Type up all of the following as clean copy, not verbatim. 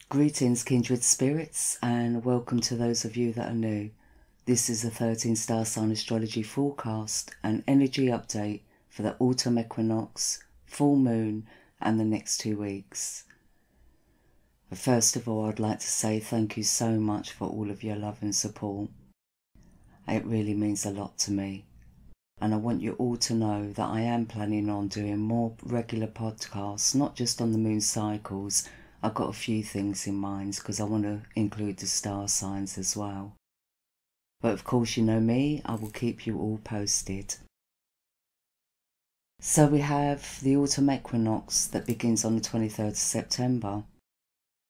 Greetings, kindred spirits, and welcome to those of you that are new. This is a 13 Star Sign Astrology forecast and energy update for the autumn equinox, full moon, and the next 2 weeks. But first of all, I'd like to say thank you so much for all of your love and support. It really means a lot to me. And I want you all to know that I am planning on doing more regular podcasts, not just on the moon cycles. I've got a few things in mind because I want to include the star signs as well. But of course, you know me, I will keep you all posted. So we have the autumn equinox that begins on the 23rd of September.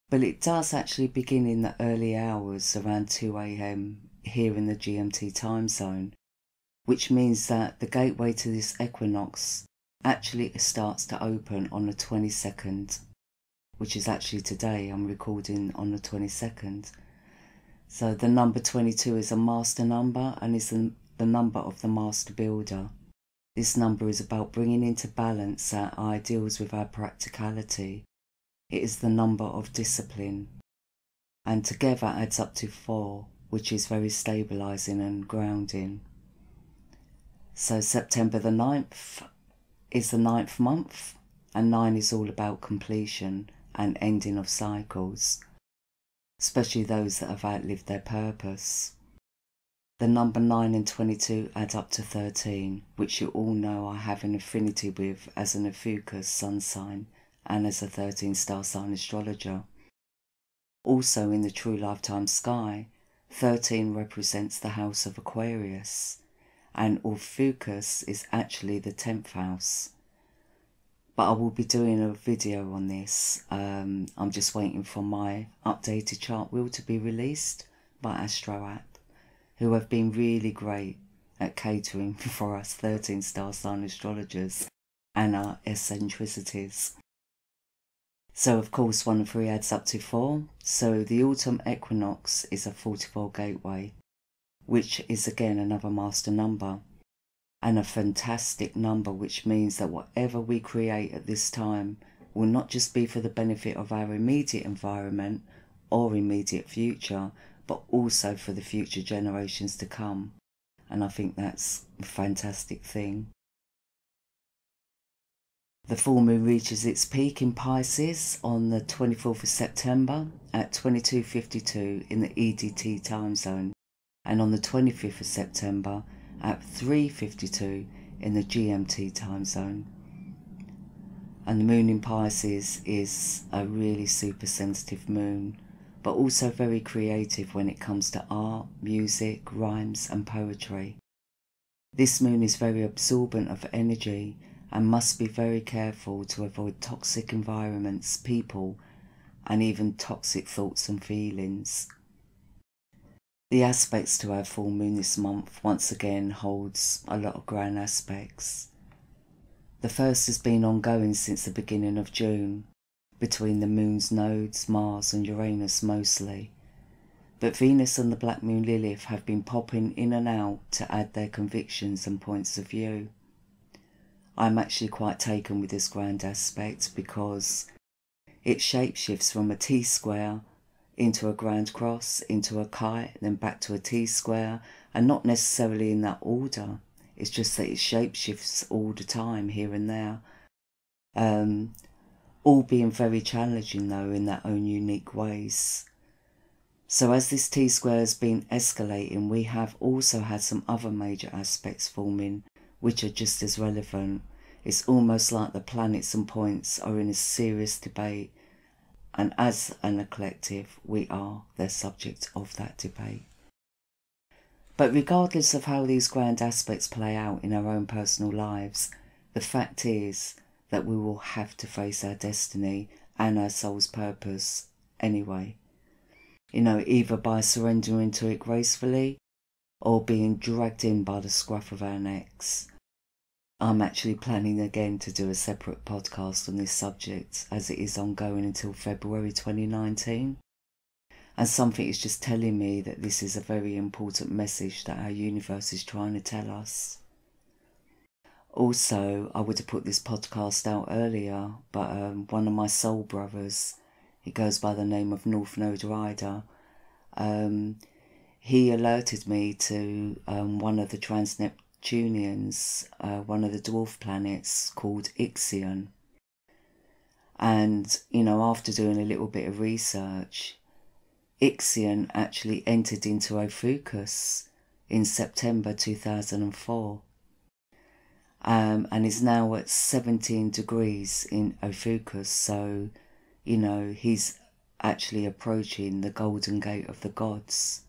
But it does actually begin in the early hours around 2 AM here in the GMT time zone, which means that the gateway to this equinox actually starts to open on the 22nd. Which is actually today. I'm recording on the 22nd. So the number 22 is a master number and is the number of the master builder. This number is about bringing into balance our ideals with our practicality. It is the number of discipline. And together adds up to 4, which is very stabilising and grounding. So September the 9th is the 9th month, and 9 is all about completion and ending of cycles, especially those that have outlived their purpose. The number 9 and 22 add up to 13, which you all know I have an affinity with as an Ophiuchus sun sign and as a 13 star sign astrologer. Also in the true lifetime sky, 13 represents the house of Aquarius, and Ophiuchus is actually the 10th house. But I will be doing a video on this. I'm just waiting for my updated chart wheel to be released by Astro app, who have been really great at catering for us 13 star sign astrologers and our eccentricities. So of course 1 and 3 adds up to 4. So the autumn equinox is a 44 gateway, which is again another master number. And a fantastic number, which means that whatever we create at this time will not just be for the benefit of our immediate environment or immediate future, but also for the future generations to come. And I think that's a fantastic thing. The full moon reaches its peak in Pisces on the 24th of September at 22:52 in the EDT time zone, and on the 25th of September at 3:52 in the GMT time zone. And the moon in Pisces is a really super sensitive moon, but also very creative when it comes to art, music, rhymes and poetry. This moon is very absorbent of energy and must be very careful to avoid toxic environments, people, and even toxic thoughts and feelings. The aspects to our full moon this month once again holds a lot of grand aspects. The first has been ongoing since the beginning of June, between the moon's nodes, Mars and Uranus mostly. But Venus and the Black Moon Lilith have been popping in and out to add their convictions and points of view. I'm actually quite taken with this grand aspect because it shapeshifts from a T-square into a grand cross, into a kite, then back to a T-square, and not necessarily in that order. It's just that it shapeshifts all the time, here and there. All being very challenging though in their own unique ways. So as this T-square has been escalating, we have also had some other major aspects forming, which are just as relevant. It's almost like the planets and points are in a serious debate, and as a collective, we are the subject of that debate. But regardless of how these grand aspects play out in our own personal lives, the fact is that we will have to face our destiny and our soul's purpose anyway. You know, either by surrendering to it gracefully or being dragged in by the scruff of our necks. I'm actually planning again to do a separate podcast on this subject as it is ongoing until February 2019. And something is just telling me that this is a very important message that our universe is trying to tell us. Also, I would have put this podcast out earlier, but one of my soul brothers, He goes by the name of North Node Rider. He alerted me to one of the trans-Neptunians, one of the dwarf planets called Ixion. And, you know, after doing a little bit of research, Ixion actually entered into Ophiuchus in September 2004. And is now at 17 degrees in Ophiuchus. So, you know, he's actually approaching the Golden Gate of the Gods.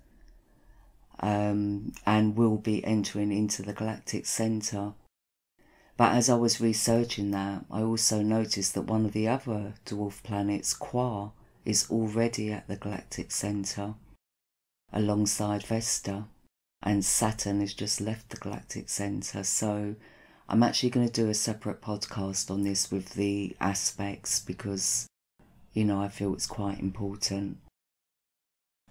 And will be entering into the galactic centre. But as I was researching that, I also noticed that one of the other dwarf planets, Qua, is already at the galactic centre, alongside Vesta, and Saturn has just left the galactic centre. So I'm actually going to do a separate podcast on this with the aspects, because, you know, I feel it's quite important.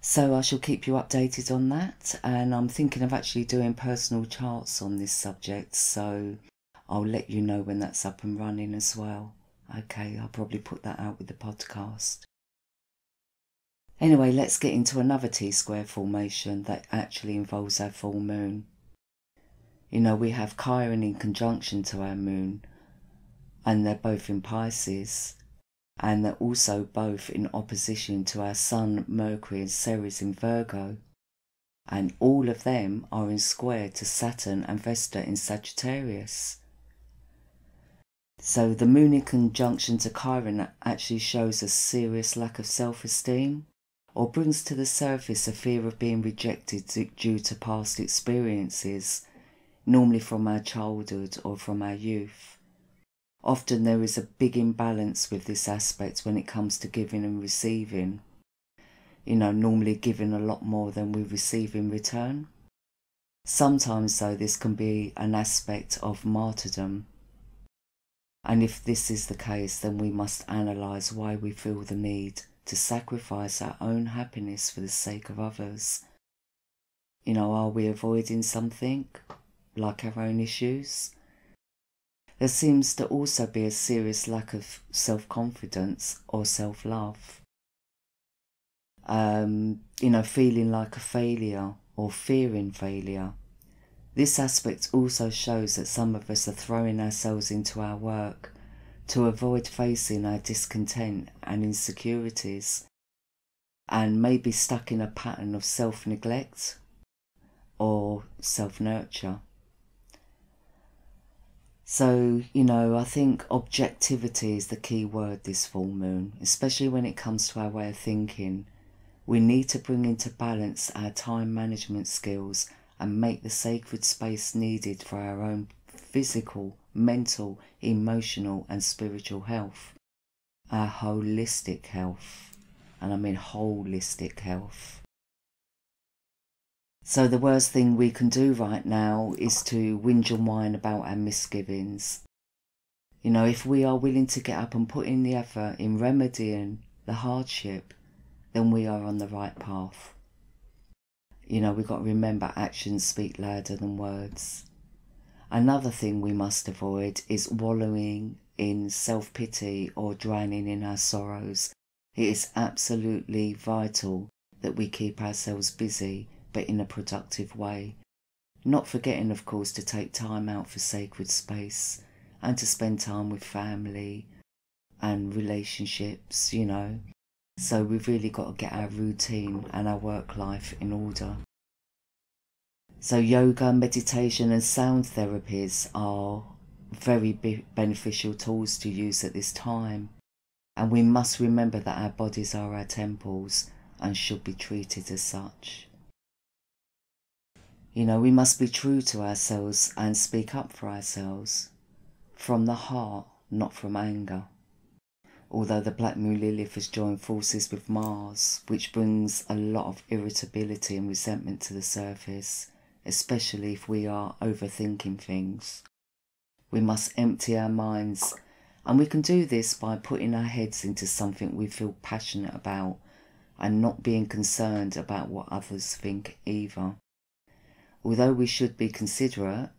So I shall keep you updated on that, and I'm thinking of actually doing personal charts on this subject, so I'll let you know when that's up and running as well. Okay, I'll probably put that out with the podcast. Anyway, let's get into another T-square formation that actually involves our full moon. You know, we have Chiron in conjunction to our moon, and they're both in Pisces. And they're also both in opposition to our Sun, Mercury and Ceres in Virgo. And all of them are in square to Saturn and Vesta in Sagittarius. So the moon in conjunction to Chiron actually shows a serious lack of self-esteem, or brings to the surface a fear of being rejected due to past experiences, normally from our childhood or from our youth. Often there is a big imbalance with this aspect when it comes to giving and receiving. You know, normally giving a lot more than we receive in return. Sometimes, though, this can be an aspect of martyrdom. And if this is the case, then we must analyse why we feel the need to sacrifice our own happiness for the sake of others. You know, are we avoiding something, like our own issues? There seems to also be a serious lack of self-confidence or self-love. You know, feeling like a failure or fearing failure. This aspect also shows that some of us are throwing ourselves into our work to avoid facing our discontent and insecurities, and maybe stuck in a pattern of self-neglect or self-nurture. So, you know, I think objectivity is the key word this full moon, especially when it comes to our way of thinking. We need to bring into balance our time management skills and make the sacred space needed for our own physical, mental, emotional and spiritual health. Our holistic health. And I mean holistic health. So the worst thing we can do right now is to whinge and whine about our misgivings. You know, if we are willing to get up and put in the effort in remedying the hardship, then we are on the right path. You know, we've got to remember actions speak louder than words. Another thing we must avoid is wallowing in self-pity or drowning in our sorrows. It is absolutely vital that we keep ourselves busy, but in a productive way. Not forgetting, of course, to take time out for sacred space and to spend time with family and relationships, you know. So we've really got to get our routine and our work life in order. So yoga, meditation and sound therapies are very beneficial tools to use at this time. And we must remember that our bodies are our temples and should be treated as such. You know, we must be true to ourselves and speak up for ourselves. From the heart, not from anger. Although the Black Moon Lilith has joined forces with Mars, which brings a lot of irritability and resentment to the surface, especially if we are overthinking things. We must empty our minds, and we can do this by putting our heads into something we feel passionate about and not being concerned about what others think either. Although we should be considerate,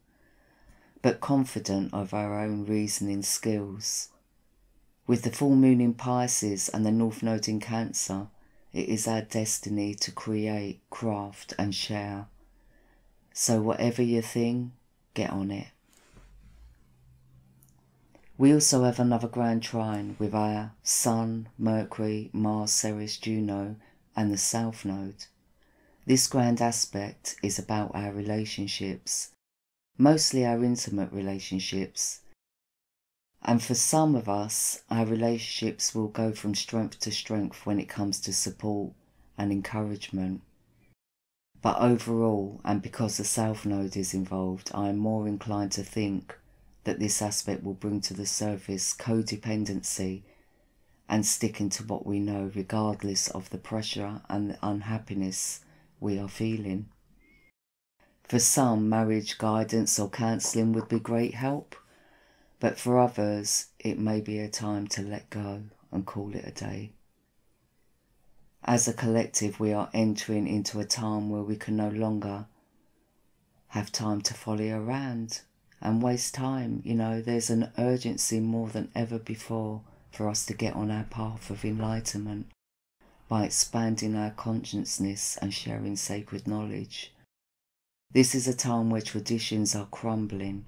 but confident of our own reasoning skills. With the full moon in Pisces and the North Node in Cancer, it is our destiny to create, craft and share. So whatever your thing, get on it. We also have another grand trine with our Sun, Mercury, Mars, Ceres, Juno and the South Node. This grand aspect is about our relationships, mostly our intimate relationships. And for some of us, our relationships will go from strength to strength when it comes to support and encouragement. But overall, and because the South Node is involved, I am more inclined to think that this aspect will bring to the surface codependency and sticking to what we know regardless of the pressure and the unhappiness we are feeling. For some, marriage guidance or counselling would be great help. But for others, it may be a time to let go and call it a day. As a collective, we are entering into a time where we can no longer have time to follow around and waste time. You know, there's an urgency more than ever before for us to get on our path of enlightenment by expanding our consciousness and sharing sacred knowledge. This is a time where traditions are crumbling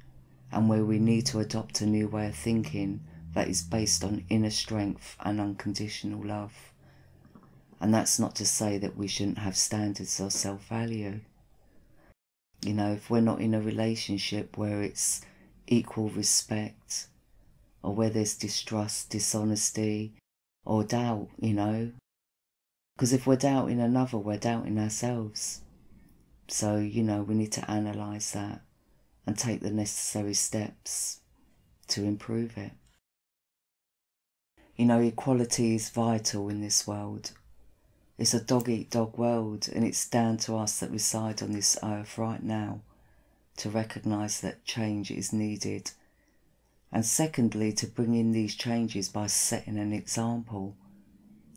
and where we need to adopt a new way of thinking that is based on inner strength and unconditional love. And that's not to say that we shouldn't have standards or self-value. You know, if we're not in a relationship where it's equal respect, or where there's distrust, dishonesty, or doubt, you know. Because if we're doubting another, we're doubting ourselves. So, you know, we need to analyse that and take the necessary steps to improve it. You know, equality is vital in this world. It's a dog-eat-dog world, and it's down to us that reside on this earth right now to recognise that change is needed. And secondly, to bring in these changes by setting an example.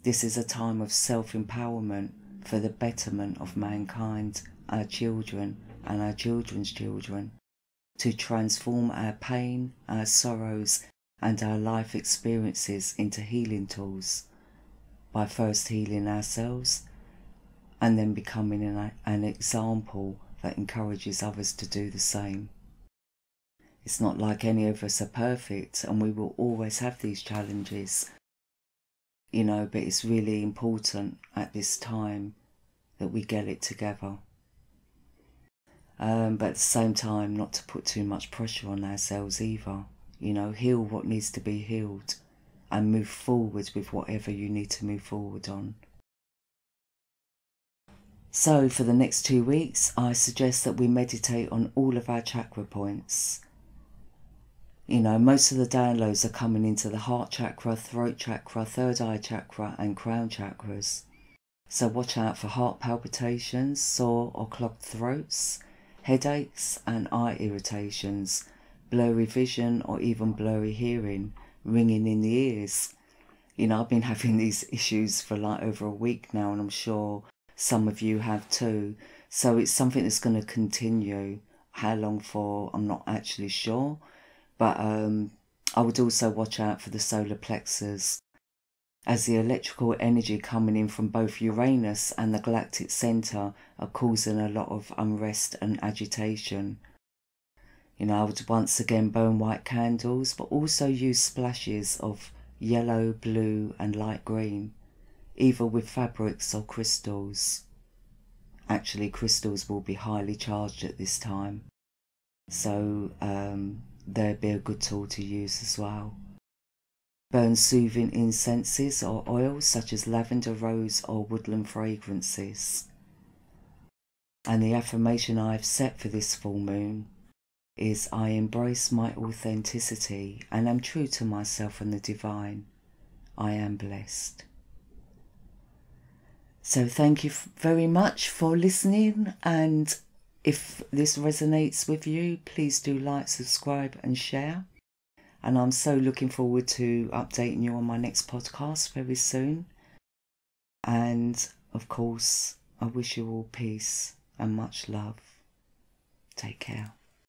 This is a time of self-empowerment for the betterment of mankind, our children and our children's children, to transform our pain, our sorrows and our life experiences into healing tools by first healing ourselves and then becoming an example that encourages others to do the same. It's not like any of us are perfect, and we will always have these challenges, you know, but it's really important at this time that we get it together. But at the same time, not to put too much pressure on ourselves either. You know, heal what needs to be healed and move forward with whatever you need to move forward on. So for the next 2 weeks, I suggest that we meditate on all of our chakra points. You know, most of the downloads are coming into the heart chakra, throat chakra, third eye chakra and crown chakras. So watch out for heart palpitations, sore or clogged throats, headaches and eye irritations, blurry vision or even blurry hearing, ringing in the ears. You know, I've been having these issues for like over a week now, and I'm sure some of you have too. So it's something that's going to continue. How long for, I'm not actually sure. But I would also watch out for the solar plexus, as the electrical energy coming in from both Uranus and the galactic centre are causing a lot of unrest and agitation. You know, I would once again burn white candles, but also use splashes of yellow, blue and light green, either with fabrics or crystals. Actually, crystals will be highly charged at this time, so they'd be a good tool to use as well. Burn soothing incenses or oils such as lavender, rose or woodland fragrances. And the affirmation I've set for this full moon is, I embrace my authenticity and am true to myself and the divine. I am blessed. So thank you very much for listening, and if this resonates with you, please do like, subscribe and share. And I'm so looking forward to updating you on my next podcast very soon. And of course, I wish you all peace and much love. Take care.